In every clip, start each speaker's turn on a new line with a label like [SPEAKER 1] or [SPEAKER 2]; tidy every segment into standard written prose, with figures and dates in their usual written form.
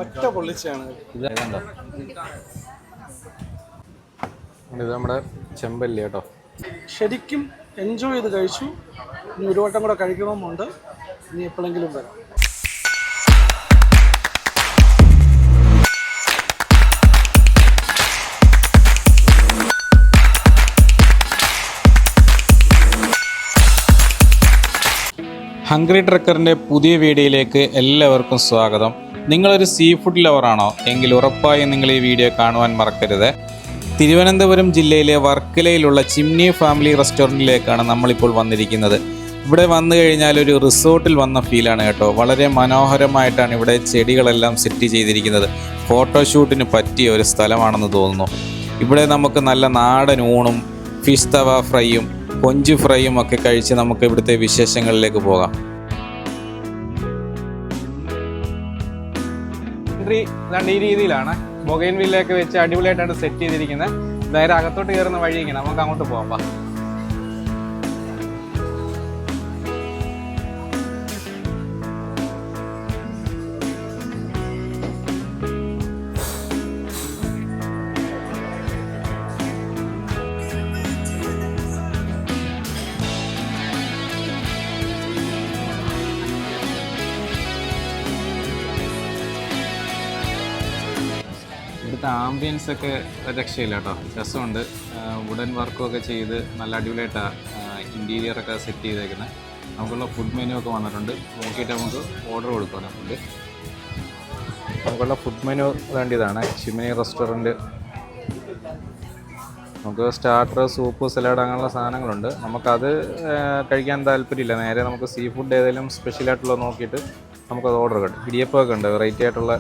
[SPEAKER 1] ഒറ്റ പൊള്ളിച്ചാണ്
[SPEAKER 2] ഇത് നമ്മുടെ ചെമ്പല്ലി കേട്ടോ.
[SPEAKER 1] ശരിക്കും എൻജോയ് ചെയ്ത് കഴിച്ചു. ഇനി ഒരു വട്ടം കൂടെ കഴിക്കണമെന്നുണ്ട്. ഇനി എപ്പോഴെങ്കിലും വരാം.
[SPEAKER 2] ഹംഗ്രി ട്രക്കറിൻ്റെ പുതിയ വീഡിയോയിലേക്ക് എല്ലാവർക്കും സ്വാഗതം. നിങ്ങളൊരു സീ ഫുഡ് ലവറാണോ എങ്കിൽ ഉറപ്പായും നിങ്ങൾ ഈ വീഡിയോ കാണുവാൻ മറക്കരുത്. തിരുവനന്തപുരം ജില്ലയിലെ വർക്കലയിലുള്ള ചിമ്നി ഫാമിലി റെസ്റ്റോറൻറ്റിലേക്കാണ് നമ്മളിപ്പോൾ വന്നിരിക്കുന്നത്. ഇവിടെ വന്നു കഴിഞ്ഞാൽ ഒരു റിസോർട്ടിൽ വന്ന ഫീലാണ് കേട്ടോ. വളരെ മനോഹരമായിട്ടാണ് ഇവിടെ ചെടികളെല്ലാം സെറ്റ് ചെയ്തിരിക്കുന്നത്. ഫോട്ടോഷൂട്ടിന് പറ്റിയ ഒരു സ്ഥലമാണെന്ന് തോന്നുന്നു. ഇവിടെ നമുക്ക് നല്ല നാടൻ ഊണും ഫിഷ് തവ ഫ്രൈയും കൊഞ്ച് ഫ്രൈയും ഒക്കെ കഴിച്ച് നമുക്ക് ഇവിടുത്തെ വിശേഷങ്ങളിലേക്ക് പോകാം. എൻട്രി ഈ രീതിയിലാണ്. ബൊഗൈൻ വില്ലയൊക്കെ വെച്ച് അടിപൊളിയായിട്ടാണ് സെറ്റ് ചെയ്തിരിക്കുന്നത്. നേരെ അകത്തോട്ട് കയറുന്ന വഴി ഇങ്ങനെ നമുക്ക് അങ്ങോട്ട് പോകാം. ഇവിടുത്തെ ആംബിയൻസ് ഒക്കെ രക്ഷയില്ല കേട്ടോ. രസമുണ്ട്. വുഡൻ വർക്കൊക്കെ ചെയ്ത് നല്ല അടിപൊളിയായിട്ടാണ് ഇൻറ്റീരിയറൊക്കെ സെറ്റ് ചെയ്തേക്കുന്നത്. നമുക്കുള്ള ഫുഡ് മെനു ഒക്കെ വന്നിട്ടുണ്ട്. നോക്കിയിട്ട് നമുക്ക് ഓർഡർ കൊടുക്കണം. നമുക്കുള്ള ഫുഡ് മെനു വേണ്ടിയതാണ്. Chimney restaurant. നമുക്ക് സ്റ്റാർട്ടർ, സൂപ്പ്, സലാഡ് അങ്ങനെയുള്ള സാധനങ്ങളുണ്ട്. നമുക്കത് കഴിക്കാൻ താല്പര്യമില്ല. നേരെ നമുക്ക് സീ ഫുഡ് ഏതെങ്കിലും സ്പെഷ്യലായിട്ടുള്ളത് നോക്കിയിട്ട് നമുക്കത് ഓർഡർ കിട്ടും. ഇടിയപ്പമൊക്കെ ഉണ്ട്. വെറൈറ്റി ആയിട്ടുള്ള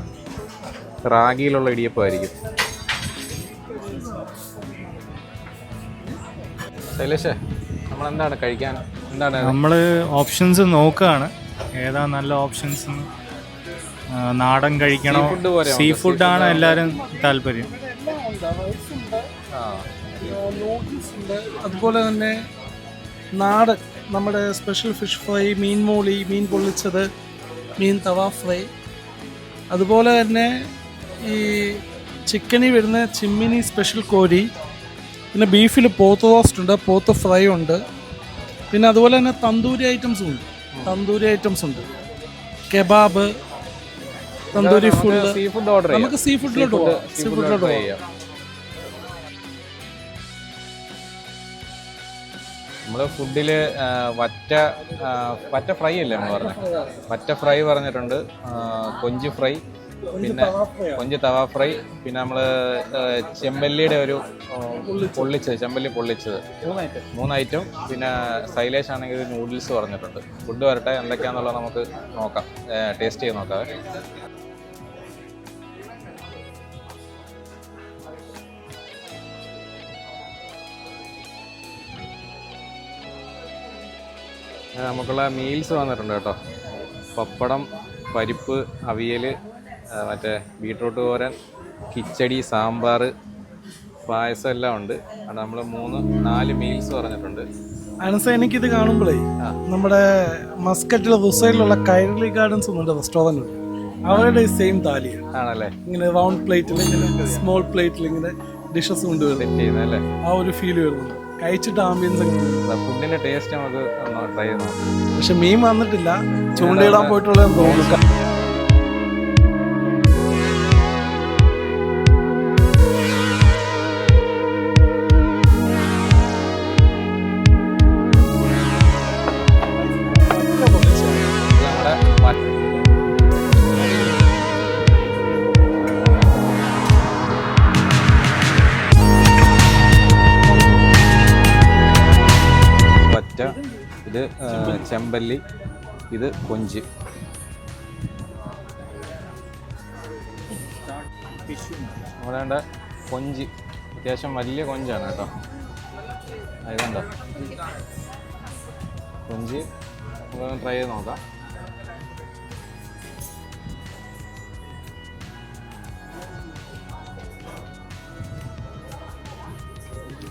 [SPEAKER 2] റാഗിയിലുള്ള ഇടിയപ്പമായിരിക്കും. ശൈലേഷേ, നമ്മളെന്താണ് കഴിക്കാൻ? എന്താണ്
[SPEAKER 3] നമ്മൾ ഓപ്ഷൻസ് നോക്കുകയാണ്, ഏതാ നല്ല ഓപ്ഷൻസ്. നാടൻ കഴിക്കണോ, സീ ഫുഡാണ് എല്ലാവരും താല്പര്യം.
[SPEAKER 1] നൂഡിൽസ് ഉണ്ട്, അതുപോലെ തന്നെ നാടൻ നമ്മുടെ സ്പെഷ്യൽ ഫിഷ് ഫ്രൈ, മീൻ മോളി, മീൻ പൊള്ളിച്ചത്, മീൻ തവ ഫ്രൈ, അതുപോലെ തന്നെ ഈ ചിക്കനിൽ വരുന്ന ചിമ്മിനി സ്പെഷ്യൽ കോരി, പിന്നെ ബീഫിൽ പോത്ത് റോസ്റ്റ് ഉണ്ട്, പോത്ത് ഫ്രൈ ഉണ്ട്, പിന്നെ അതുപോലെ തന്നെ തന്തൂരി ഐറ്റംസ് ഉണ്ട്. Kebab, tandoori food. നമുക്ക് സീ ഫുഡിലോട്ട് പോകാം.
[SPEAKER 2] നമ്മൾ ഫുഡിൽ വറ്റ ഫ്രൈ അല്ലേ നമ്മൾ പറഞ്ഞത്? വറ്റ ഫ്രൈ പറഞ്ഞിട്ടുണ്ട്, കൊഞ്ച് ഫ്രൈ, പിന്നെ കൊഞ്ച് തവ ഫ്രൈ, പിന്നെ നമ്മൾ ചെമ്പല്ലിയുടെ ഒരു ചെമ്പല്ലി പൊള്ളിച്ചത്, 3 ഐറ്റം. പിന്നെ സൈലേഷ് ആണെങ്കിൽ നൂഡിൽസ് പറഞ്ഞിട്ടുണ്ട്. ഫുഡ് വരട്ടെ, എന്തൊക്കെയാണെന്നുള്ളത് നമുക്ക് നോക്കാം, ടേസ്റ്റ് ചെയ്ത് നോക്കാം. നമുക്കുള്ള മീൽസ് വന്നിട്ടുണ്ട് കേട്ടോ. പപ്പടം, പരിപ്പ്, അവിയൽ, മറ്റേ ബീട്രൂട്ട് തോരൻ, കിച്ചടി, സാമ്പാർ, പായസം എല്ലാം ഉണ്ട്. അത് നമ്മൾ 3-4 മീൽസ് പറഞ്ഞിട്ടുണ്ട്.
[SPEAKER 1] എനിക്കിത് കാണുമ്പോഴേ നമ്മുടെ മസ്കറ്റിലെ റുസൈലിലുള്ള കൈരളി ഗാർഡൻസ് എന്നുണ്ട് റെസ്റ്റോറൻറ്റ് ഉണ്ട്. അവരുടെ സെയിം താലിയാണ് ആണല്ലേ. ഇങ്ങനെ റൗണ്ട് പ്ലേറ്റിൽ, ഇങ്ങനെ സ്മോൾ പ്ലേറ്റിൽ ഇങ്ങനെ ഡിഷസ് കൊണ്ടുവരുന്നത്. ആ ഒരു ഫീൽ വരുന്നുണ്ട്. കഴിച്ചിട്ട് ആംബിയൻസ്
[SPEAKER 2] ഫുഡിന്റെ ടേസ്റ്റ് നമുക്ക് ട്രൈ ചെയ്ത് നോക്കാം.
[SPEAKER 1] പക്ഷെ മീൻ വന്നിട്ടില്ല, ചൂണ്ടയിടാൻ പോയിട്ടുള്ളതെന്ന് തോന്നുന്നു.
[SPEAKER 2] ഇത് ചെമ്പല്ലി, ഇത് കൊഞ്ച്. വേണ്ട കൊഞ്ച് അത്യാവശ്യം വലിയ കൊഞ്ചാണ് കേട്ടോ. അതുകൊണ്ടോ കൊഞ്ച് നമുക്ക് ട്രൈ ചെയ്ത് നോക്കാം.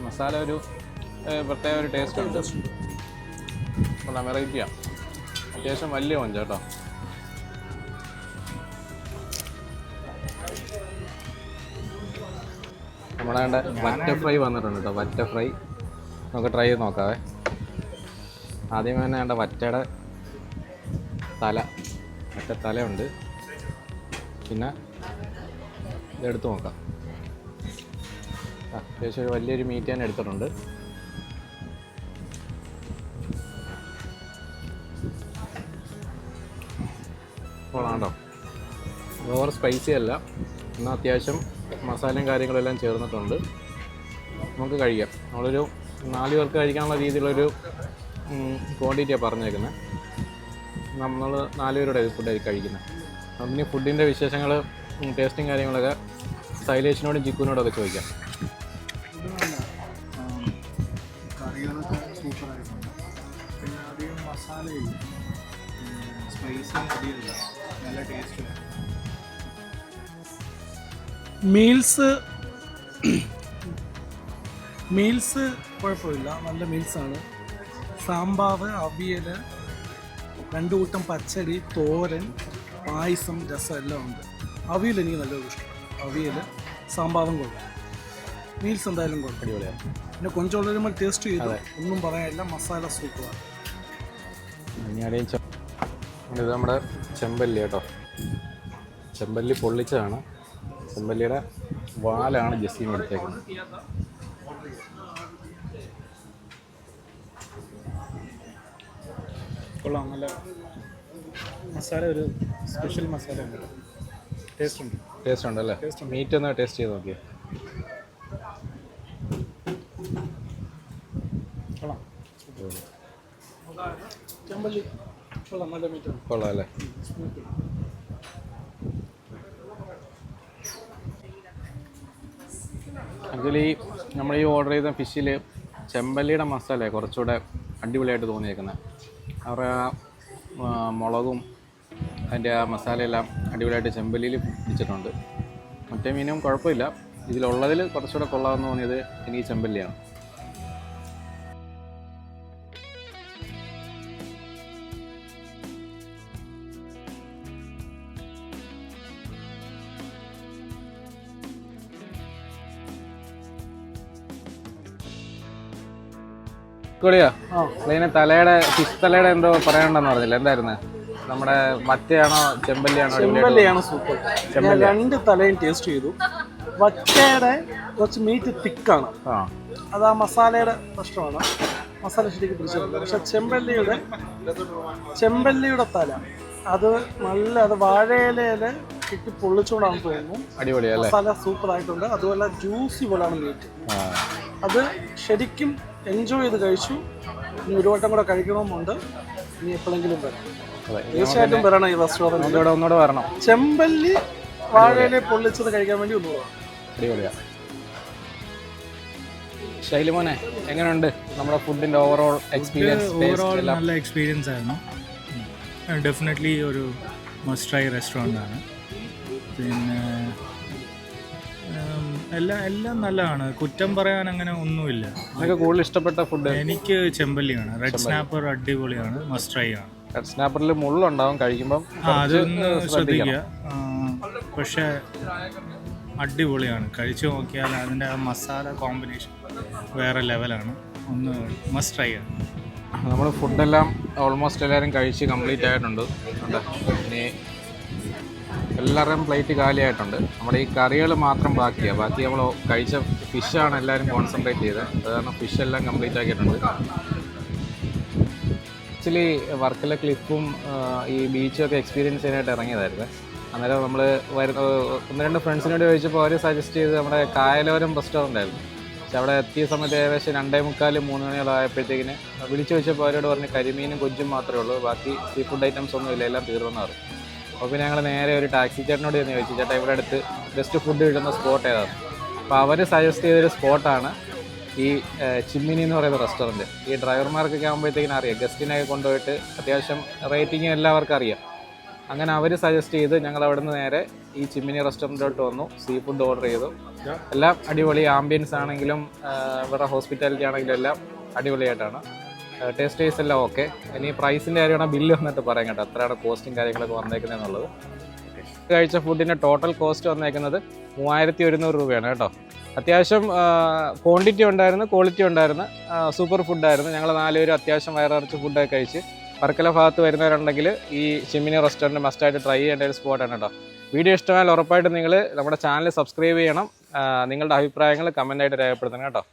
[SPEAKER 2] മസാല ഒരു പ്രത്യേക ഒരു ടേസ്റ്റ് ഉണ്ട്. വെറൈറ്റിയാണ്. അത്യാവശ്യം വലിയ കൊഞ്ച കേട്ടോ. നമ്മുടെ വറ്റ ഫ്രൈ വന്നിട്ടുണ്ട് കേട്ടോ. വറ്റ ഫ്രൈ നമുക്ക് ട്രൈ ചെയ്ത് നോക്കാവേ. ആദ്യമേ തന്നെ വേണ്ട വറ്റയുടെ തലയുണ്ട്. പിന്നെ ഇതെടുത്ത് നോക്കാം. അത്യാവശ്യം ഒരു വലിയൊരു മീറ്റ് ഞാൻ എടുത്തിട്ടുണ്ട്. കൊള്ളാണ്ടോ? ഓവർ സ്പൈസി അല്ല, എന്നാൽ അത്യാവശ്യം മസാലയും കാര്യങ്ങളെല്ലാം ചേർന്നിട്ടുണ്ട്. നമുക്ക് കഴിക്കാം. നമ്മളൊരു 4 പേർക്ക് കഴിക്കാനുള്ള രീതിയിലൊരു ക്വാണ്ടിറ്റിയാണ് പറഞ്ഞേക്കുന്നത്. നമ്മൾ 4 പേരുടെ ഫുഡായി കഴിക്കുന്നത്. അതിന് ഫുഡിൻ്റെ വിശേഷങ്ങൾ, ടേസ്റ്റും കാര്യങ്ങളൊക്കെ സൈലേഷിനോടും ചിക്കുവിനോടൊക്കെ ചോദിക്കാം.
[SPEAKER 3] കറികളൊക്കെ സൂപ്പറായിട്ടുണ്ട്. പിന്നെ അധികം മസാലയില്ല, സ്പൈസി അധികമില്ല, നല്ല ടേസ്റ്റ്.
[SPEAKER 1] മീൽസ് കുഴപ്പമില്ല, നല്ല മീൽസാണ്. സാമ്പാർ, അവിയൽ, 2 കൂട്ടം പച്ചടി, തോരൻ, പായസം, രസം എല്ലാം ഉണ്ട്. അവിയൽ എനിക്ക് നല്ലൊരു ഇഷ്ടം. അവിയൽ, സാമ്പാറും കൊള്ളാം. മീൽസ് എന്തായാലും കുഴപ്പം.
[SPEAKER 2] അടിപൊളിയാണ്.
[SPEAKER 1] പിന്നെ കൊഞ്ചുള്ളൊരു ടേസ്റ്റ് ചെയ്തു, ഒന്നും പറയാനില്ല. മസാല സൂപ്പറാണ്.
[SPEAKER 2] ഇത് നമ്മുടെ ചെമ്പല്ലി കേട്ടോ. ചെമ്പല്ലി പൊള്ളിച്ചതാണ്. ചെമ്പല്ലിയുടെ വാലാണ് ജസീം എടുത്തേക്കുന്നത്.
[SPEAKER 3] കൊള്ളാം, നല്ല മസാല, ഒരു സ്പെഷ്യൽ മസാല ഉണ്ട്. ടേസ്റ്റ്
[SPEAKER 2] ഉണ്ടല്ലേ? മീറ്റ് ഒന്ന് ടേസ്റ്റ് ചെയ്ത് നോക്കിയേ.
[SPEAKER 3] കൊള്ളാം.
[SPEAKER 1] ചെമ്പല്ലി കൊള്ളാം, നല്ല മീറ്റാണ്.
[SPEAKER 2] കൊള്ളാം അല്ലേ? ആക്ച്വലി നമ്മൾ ഈ ഓർഡർ ചെയ്ത ഫിഷിൽ ചെമ്പല്ലിയുടെ മസാല കുറച്ചുകൂടെ അടിപൊളിയായിട്ട് തോന്നിയേക്കുന്നത്. അവരുടെ മുളകും അതിൻ്റെ ആ മസാലയെല്ലാം അടിപൊളിയായിട്ട് ചെമ്പല്ലിയിൽ പിടിച്ചിട്ടുണ്ട്. മറ്റേ മീനും കുഴപ്പമില്ല. ഇതിലുള്ളതിൽ കുറച്ചുകൂടെ കൊള്ളാമെന്ന് തോന്നിയത് എനിക്ക് ചെമ്പല്ലിയാണ്. ിയാ തലയുടെ ഫിഷ് തലയുടെ എന്തോ പറയാനുണ്ടെന്ന് പറഞ്ഞില്ല, എന്തായിരുന്നു? നമ്മുടെ വറ്റയാണോ ചെമ്പല്ലിയാണോ?
[SPEAKER 1] ചെമ്പല്ലിയാണ് സൂപ്പർ. ഞാൻ 2 തലയും ടേസ്റ്റ് ചെയ്തു. വറ്റയുടെ കുറച്ച് മീറ്റ് തിക്കാണ്, അത് ആ മസാലയുടെ പ്രശ്നമാണ്. മസാല ശരിക്കും പിടിച്ചിട്ടുണ്ട്. പക്ഷെ ചെമ്പല്ലിയുടെ തല അത് അത് വാഴയിലയില് കിട്ടി പൊള്ളിച്ചുകൊണ്ടാണെന്ന് തോന്നുന്നു.
[SPEAKER 2] അടിപൊളിയല്ലേ?
[SPEAKER 1] മസാല സൂപ്പർ ആയിട്ടുണ്ട്. അതുപോലെ ജ്യൂസി പോലാണ് മീറ്റ്. അത് ശരിക്കും എൻജോയ് ചെയ്ത് കഴിച്ചു. ഇനി ഒരു വട്ടം കൂടെ കഴിക്കണമെന്നുണ്ട്. ഇനി എപ്പോഴെങ്കിലും വരാം, തീർച്ചയായിട്ടും വരണം ഈ റെസ്റ്റോറൻറ്റ്.
[SPEAKER 2] ഒന്നുകൂടെ വരണം.
[SPEAKER 1] ചെമ്പല്ലി വാഴയില പൊള്ളിച്ചത് കഴിക്കാൻ വേണ്ടി ഒന്നുകൂടെ.
[SPEAKER 2] അടിപൊളിയാ. ശൈലിമോനെ, എങ്ങനെയുണ്ട് നമ്മുടെ ഫുഡിന്റെ ഓവറോൾ എക്സ്പീരിയൻസ്?
[SPEAKER 3] നല്ല എക്സ്പീരിയൻസ് ആയിരുന്നു. ഡെഫിനറ്റ്ലി ഒരു മസ്റ്റ് ട്രൈ റെസ്റ്റോറൻ്റ് ആണ്. പിന്നെ എല്ലാം നല്ലതാണ്, കുറ്റം പറയാൻ അങ്ങനെ ഒന്നുമില്ല.
[SPEAKER 2] എനിക്ക് കൂടുതൽ ഇഷ്ടപ്പെട്ട ഫുഡ്
[SPEAKER 3] എനിക്ക് ചെമ്പല്ലിയാണ്. റെഡ് സ്നാപ്പർ അടിപൊളിയാണ്, മസ്റ്റ് ട്രൈ ആണ്.
[SPEAKER 2] റെഡ് സ്നാപ്പറിൽ മുള്ളുണ്ടാവും, കഴിക്കുമ്പോൾ
[SPEAKER 3] അതൊന്ന് ശ്രദ്ധിക്കുക. പക്ഷേ അടിപൊളിയാണ്, കഴിച്ചു നോക്കിയാൽ അതിൻ്റെ മസാല കോമ്പിനേഷൻ വേറെ ലെവലാണ്. ഒന്ന് മസ്റ്റ് ട്രൈ ആണ്.
[SPEAKER 2] നമ്മൾ ഫുഡെല്ലാം ഓൾമോസ്റ്റ് എല്ലാവരും കഴിച്ച് കംപ്ലീറ്റ് ആയിട്ടുണ്ട്. ഇനി എല്ലാവരുടെയും പ്ലേറ്റ് കാലിയായിട്ടുണ്ട്. നമ്മുടെ ഈ കറികൾ മാത്രം ബാക്കിയാണ്. ബാക്കി നമ്മൾ കഴിച്ച ഫിഷാണ് എല്ലാവരും കോൺസെൻട്രേറ്റ് ചെയ്തത്. അത് കാരണം ഫിഷെല്ലാം കംപ്ലീറ്റ് ആക്കിയിട്ടുണ്ട്. ആക്ച്വലി വർക്കല ക്ലിഫും ഈ ബീച്ചും ഒക്കെ എക്സ്പീരിയൻസ് ചെയ്യാനായിട്ട് ഇറങ്ങിയതായിരുന്നു. അന്നേരം നമ്മൾ 1-2 ഫ്രണ്ട്സിനോട് ചോദിച്ചപ്പോൾ അവർ സജസ്റ്റ് ചെയ്ത് നമ്മുടെ കായലോരം റെസ്റ്റോറൻ്റ് ആയിരുന്നു. പക്ഷെ അവിടെ എത്തിയ സമയത്ത് ഏകദേശം 2:45-3 മണിയോളം ആയപ്പോഴത്തേക്കിന് വിളിച്ചു ചോദിച്ചപ്പോൾ അവരോട് പറഞ്ഞ് കരിമീനും കൊഞ്ചും മാത്രമേ ഉള്ളൂ, ബാക്കി സീ ഫുഡ് ഐറ്റംസ് ഒന്നും ഇല്ല, എല്ലാം തീർന്നെന്ന് പറഞ്ഞു. അപ്പോൾ പിന്നെ ഞങ്ങൾ നേരെ ഒരു ടാക്സി ചേട്ടനോട് ചെന്ന് ചോദിച്ചു, ചേട്ടാ ഇവിടെ അടുത്ത് ബെസ്റ്റ് ഫുഡ് കിട്ടുന്ന സ്പോട്ട് ഏതാണ്? അപ്പോൾ അവർ സജസ്റ്റ് ചെയ്തൊരു സ്പോട്ടാണ് ഈ ചിമ്മിനി എന്ന് പറയുന്ന റെസ്റ്റോറൻറ്റ്. ഈ ഡ്രൈവർമാർക്കൊക്കെ ആകുമ്പോഴത്തേക്കിനും അറിയാം, ഗസ്റ്റിനൊക്കെ കൊണ്ടുപോയിട്ട് അത്യാവശ്യം റേറ്റിംഗ് എല്ലാവർക്കും അറിയാം. അങ്ങനെ അവർ സജസ്റ്റ് ചെയ്ത് ഞങ്ങൾ അവിടെ നിന്ന് നേരെ ഈ ചിമ്മിനി റെസ്റ്റോറൻറ്റിലോട്ട് വന്നു. സീ ഫുഡ് ഓർഡർ ചെയ്തു. എല്ലാം അടിപൊളി. ആംബിയൻസ് ആണെങ്കിലും ഇവരുടെ ഹോസ്പിറ്റാലിറ്റി ആണെങ്കിലും എല്ലാം അടിപൊളിയായിട്ടാണ്. ടേസ്റ്റ് വൈസ് എല്ലാം ഓക്കെ. ഇനി പ്രൈസിൻ്റെ കാര്യമാണ് ബില്ല് വന്നിട്ട് പറയാം കേട്ടോ, എത്രയാണ് കോസ്റ്റും കാര്യങ്ങളൊക്കെ വന്നേക്കുന്നത് എന്നുള്ളത്. കഴിച്ച ഫുഡിൻ്റെ ടോട്ടൽ കോസ്റ്റ് വന്നേക്കുന്നത് 3100 രൂപയാണ് കേട്ടോ. അത്യാവശ്യം ക്വാണ്ടിറ്റി ഉണ്ടായിരുന്നു, ക്വാളിറ്റി ഉണ്ടായിരുന്നു, സൂപ്പർ ഫുഡായിരുന്നു. ഞങ്ങൾ 4 പേരും അത്യാവശ്യം വയറിറച്ച് ഫുഡൊക്കെ കഴിച്ച്. വർക്കല ഭാഗത്ത് വരുന്നവരുണ്ടെങ്കിൽ ഈ ചിമ്മിനി റെസ്റ്റോറൻറ്റ് മസ്റ്റായിട്ട് ട്രൈ ചെയ്യേണ്ട ഒരു സ്പോട്ടാണ് കേട്ടോ. വീഡിയോ ഇഷ്ടമായാൽ ഉറപ്പായിട്ടും നിങ്ങൾ നമ്മുടെ ചാനൽ സബ്സ്ക്രൈബ് ചെയ്യണം. നിങ്ങളുടെ അഭിപ്രായങ്ങൾ കമൻ്റായിട്ട് രേഖപ്പെടുത്തണം കേട്ടോ.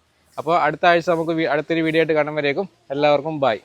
[SPEAKER 2] അപ്പോൾ അടുത്ത ആഴ്ച നമുക്ക് അടുത്തൊരു വീഡിയോ ആയിട്ട് കാണുമ്പോഴേക്കും എല്ലാവർക്കും ബൈ.